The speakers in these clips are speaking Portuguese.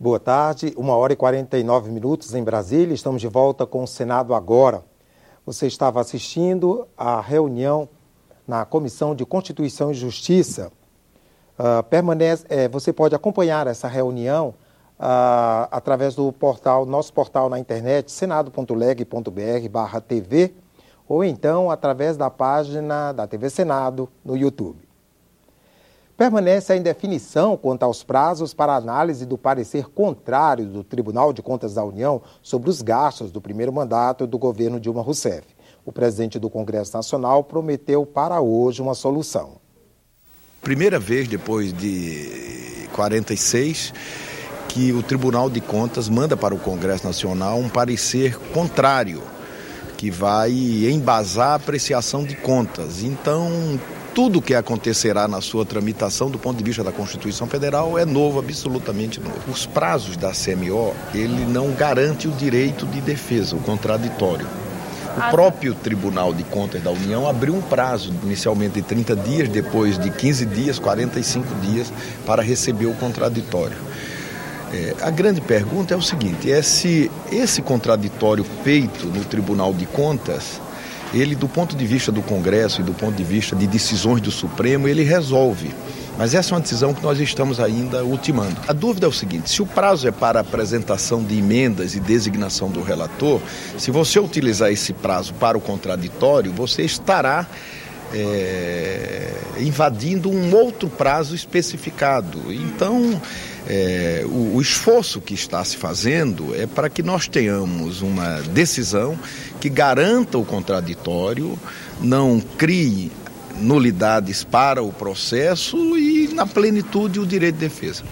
Boa tarde, 1h49 em Brasília. Estamos de volta com o Senado agora. Você estava assistindo à reunião na Comissão de Constituição e Justiça. Você pode acompanhar essa reunião através do nosso portal na internet, senado.leg.br/TV, ou então através da página da TV Senado no YouTube. Permanece a indefinição quanto aos prazos para análise do parecer contrário do Tribunal de Contas da União sobre os gastos do primeiro mandato do governo Dilma Rousseff. O presidente do Congresso Nacional prometeu para hoje uma solução. Primeira vez depois de 46 que o Tribunal de Contas manda para o Congresso Nacional um parecer contrário, que vai embasar a apreciação de contas. Então, tudo que acontecerá na sua tramitação do ponto de vista da Constituição Federal é novo, absolutamente novo. Os prazos da CMO, ele não garante o direito de defesa, o contraditório. O próprio Tribunal de Contas da União abriu um prazo, inicialmente de 30 dias, depois de 15 dias, 45 dias, para receber o contraditório. A grande pergunta é o seguinte, se esse contraditório feito no Tribunal de Contas, ele, do ponto de vista do Congresso e do ponto de vista de decisões do Supremo, ele resolve. Mas essa é uma decisão que nós estamos ainda ultimando. A dúvida é o seguinte, se o prazo é para apresentação de emendas e designação do relator, se você utilizar esse prazo para o contraditório, você estará invadindo um outro prazo especificado. Então, o esforço que está se fazendo é para que nós tenhamos uma decisão que garanta o contraditório, não crie nulidades para o processo e, na plenitude, o direito de defesa.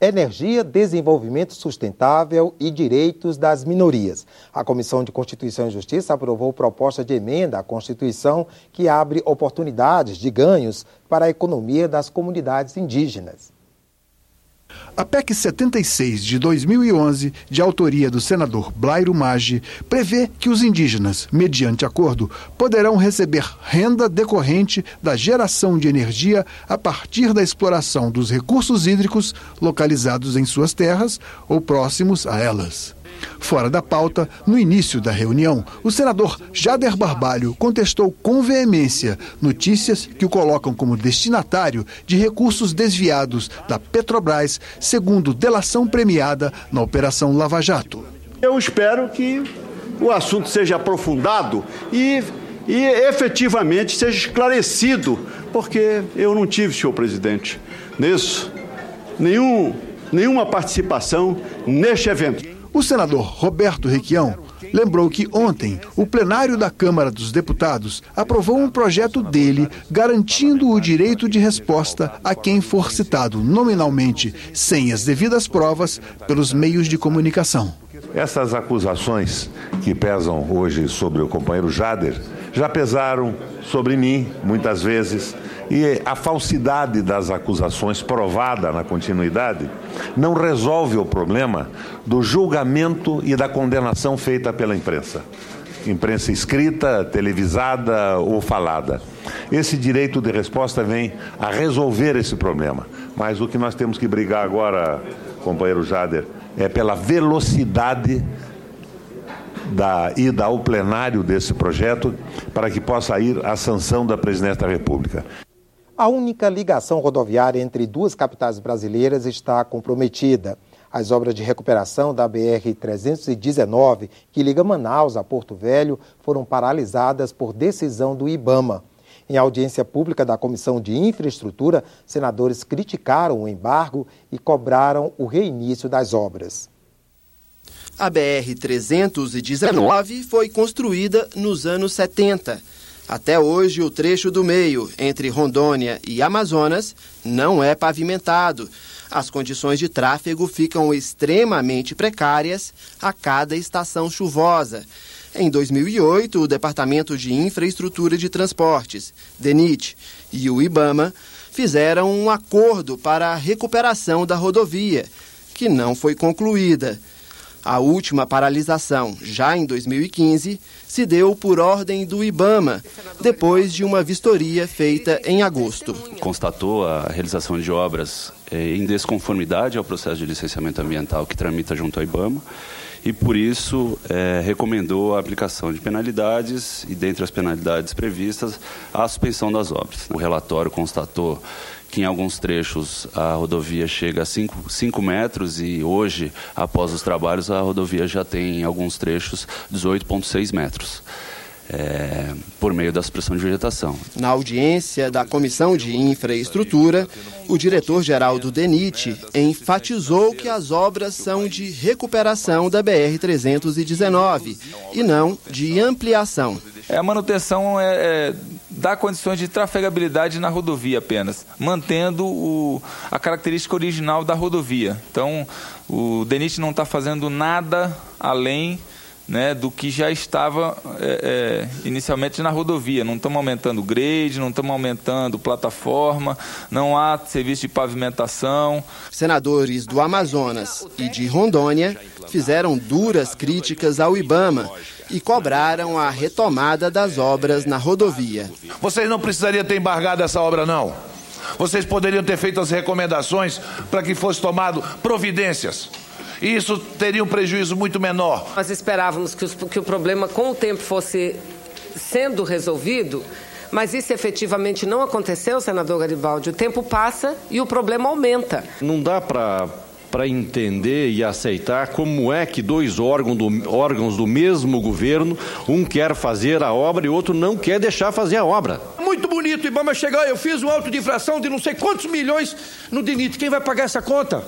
Energia, desenvolvimento sustentável e direitos das minorias. A Comissão de Constituição e Justiça aprovou proposta de emenda à Constituição que abre oportunidades de ganhos para a economia das comunidades indígenas. A PEC 76 de 2011, de autoria do senador Blairo Maggi, prevê que os indígenas, mediante acordo, poderão receber renda decorrente da geração de energia a partir da exploração dos recursos hídricos localizados em suas terras ou próximos a elas. Fora da pauta, no início da reunião, o senador Jader Barbalho contestou com veemência notícias que o colocam como destinatário de recursos desviados da Petrobras, segundo delação premiada na Operação Lava Jato. Eu espero que o assunto seja aprofundado e efetivamente seja esclarecido, porque eu não tive, senhor presidente, nisso, nenhuma participação neste evento. O senador Roberto Requião lembrou que ontem o plenário da Câmara dos Deputados aprovou um projeto dele garantindo o direito de resposta a quem for citado nominalmente, sem as devidas provas, pelos meios de comunicação. Essas acusações que pesam hoje sobre o companheiro Jader já pesaram sobre mim muitas vezes. E a falsidade das acusações provada na continuidade não resolve o problema do julgamento e da condenação feita pela imprensa. Imprensa escrita, televisada ou falada. Esse direito de resposta vem a resolver esse problema. Mas o que nós temos que brigar agora, companheiro Jader, é pela velocidade da ida ao plenário desse projeto para que possa ir à sanção da Presidência da República. A única ligação rodoviária entre duas capitais brasileiras está comprometida. As obras de recuperação da BR-319, que liga Manaus a Porto Velho, foram paralisadas por decisão do IBAMA. Em audiência pública da Comissão de Infraestrutura, senadores criticaram o embargo e cobraram o reinício das obras. A BR-319 foi construída nos anos 70. Até hoje, o trecho do meio, entre Rondônia e Amazonas, não é pavimentado. As condições de tráfego ficam extremamente precárias a cada estação chuvosa. Em 2008, o Departamento de Infraestrutura de Transportes, DENIT, e o IBAMA fizeram um acordo para a recuperação da rodovia, que não foi concluída. A última paralisação, já em 2015, se deu por ordem do IBAMA, depois de uma vistoria feita em agosto. Constatou a realização de obras em desconformidade ao processo de licenciamento ambiental que tramita junto ao IBAMA e, por isso, recomendou a aplicação de penalidades e, dentre as penalidades previstas, a suspensão das obras. O relatório constatou que em alguns trechos a rodovia chega a 5 metros e hoje, após os trabalhos, a rodovia já tem em alguns trechos 18,6 metros. Por meio da supressão de vegetação. Na audiência da Comissão de Infraestrutura, o diretor-geral do DENIT enfatizou que as obras são de recuperação da BR-319 e não de ampliação. A manutenção dá condições de trafegabilidade na rodovia apenas, mantendo a característica original da rodovia. Então, o DENIT não está fazendo nada além do que já estava inicialmente na rodovia. Não estamos aumentando grade, não estamos aumentando plataforma, não há serviço de pavimentação. Senadores do Amazonas e de Rondônia fizeram duras críticas ao IBAMA e cobraram a retomada das obras na rodovia. Vocês não precisariam ter embargado essa obra, não. Vocês poderiam ter feito as recomendações para que fosse tomado providências. E isso teria um prejuízo muito menor. Nós esperávamos que o problema com o tempo fosse sendo resolvido, mas isso efetivamente não aconteceu, senador Garibaldi. O tempo passa e o problema aumenta. Não dá para entender e aceitar como é que dois órgãos do mesmo governo, um quer fazer a obra e o outro não quer deixar fazer a obra. Muito bonito, IBAMA chegar, eu fiz um auto de infração de não sei quantos milhões no DENIT. Quem vai pagar essa conta?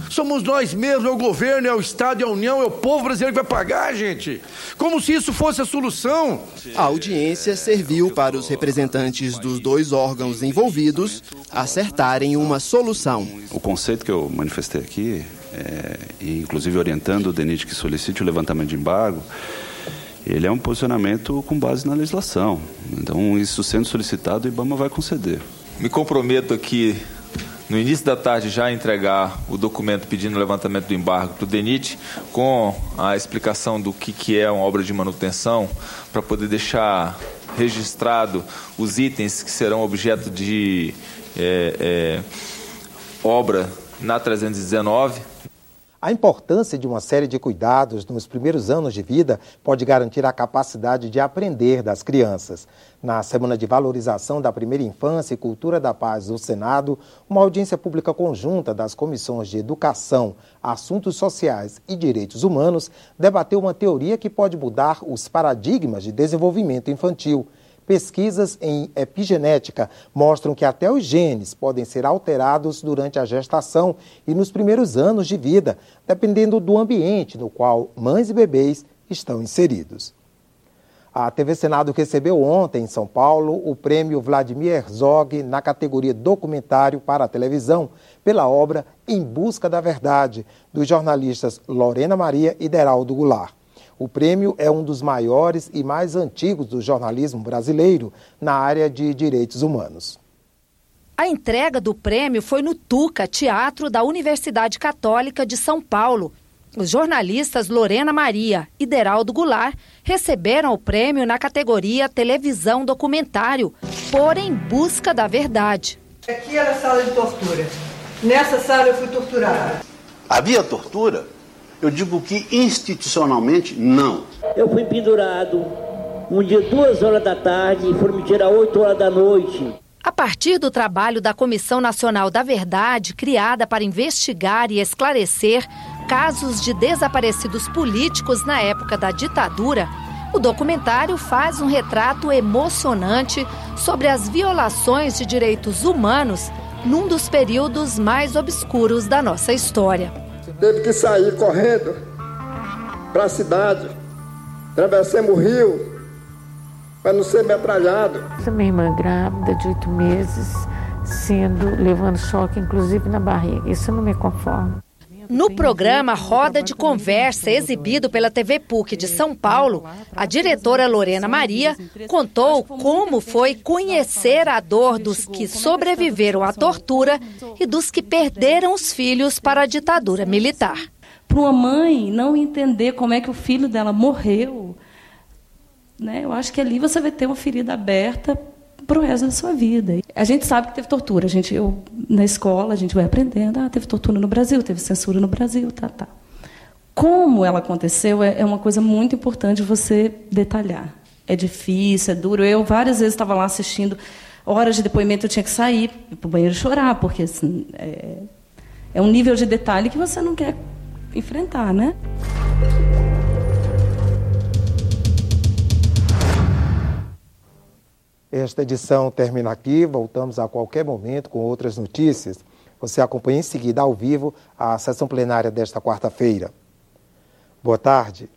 Somos nós mesmos, é o governo, é o Estado, é a União, é o povo brasileiro que vai pagar, gente. Como se isso fosse a solução. A audiência serviu para os representantes dos dois órgãos envolvidos acertarem uma solução. O conceito que eu manifestei aqui, e inclusive orientando o DENIT que solicite o levantamento de embargo, ele é um posicionamento com base na legislação. Então, isso sendo solicitado, o IBAMA vai conceder. Me comprometo aqui, no início da tarde, já entregar o documento pedindo o levantamento do embargo para o DENIT, com a explicação do que é uma obra de manutenção, para poder deixar registrado os itens que serão objeto de obra na 319. A importância de uma série de cuidados nos primeiros anos de vida pode garantir a capacidade de aprender das crianças. Na Semana de Valorização da Primeira Infância e Cultura da Paz do Senado, uma audiência pública conjunta das comissões de Educação, Assuntos Sociais e Direitos Humanos debateu uma teoria que pode mudar os paradigmas de desenvolvimento infantil. Pesquisas em epigenética mostram que até os genes podem ser alterados durante a gestação e nos primeiros anos de vida, dependendo do ambiente no qual mães e bebês estão inseridos. A TV Senado recebeu ontem, em São Paulo, o prêmio Vladimir Herzog na categoria Documentário para a Televisão, pela obra Em Busca da Verdade, dos jornalistas Lorena Maria e Deraldo Goulart. O prêmio é um dos maiores e mais antigos do jornalismo brasileiro na área de direitos humanos. A entrega do prêmio foi no Tuca, Teatro da Universidade Católica de São Paulo. Os jornalistas Lorena Maria e Deraldo Goulart receberam o prêmio na categoria Televisão Documentário, por Em Busca da Verdade. Aqui era a sala de tortura. Nessa sala eu fui torturada. Havia tortura? Eu digo que institucionalmente, não. Eu fui pendurado um dia 2 horas da tarde e foram me tirar 8 horas da noite. A partir do trabalho da Comissão Nacional da Verdade, criada para investigar e esclarecer casos de desaparecidos políticos na época da ditadura, o documentário faz um retrato emocionante sobre as violações de direitos humanos num dos períodos mais obscuros da nossa história. Teve que sair correndo para a cidade, atravessamos o rio para não ser metralhado. Minha irmã grávida de 8 meses, levando choque inclusive na barriga, isso não me conforma. No programa Roda de Conversa, exibido pela TV PUC de São Paulo, a diretora Lorena Maria contou como foi conhecer a dor dos que sobreviveram à tortura e dos que perderam os filhos para a ditadura militar. Para uma mãe não entender como é que o filho dela morreu, né? Eu acho que ali você vai ter uma ferida aberta para o resto da sua vida. A gente sabe que teve tortura. Na escola, a gente vai aprendendo. Teve tortura no Brasil, teve censura no Brasil, tá. Como ela aconteceu é uma coisa muito importante você detalhar. É difícil, é duro. Eu, várias vezes, estava lá assistindo, horas de depoimento, eu tinha que sair para o banheiro chorar, porque assim, é um nível de detalhe que você não quer enfrentar, né? Esta edição termina aqui, voltamos a qualquer momento com outras notícias. Você acompanha em seguida, ao vivo, a sessão plenária desta quarta-feira. Boa tarde.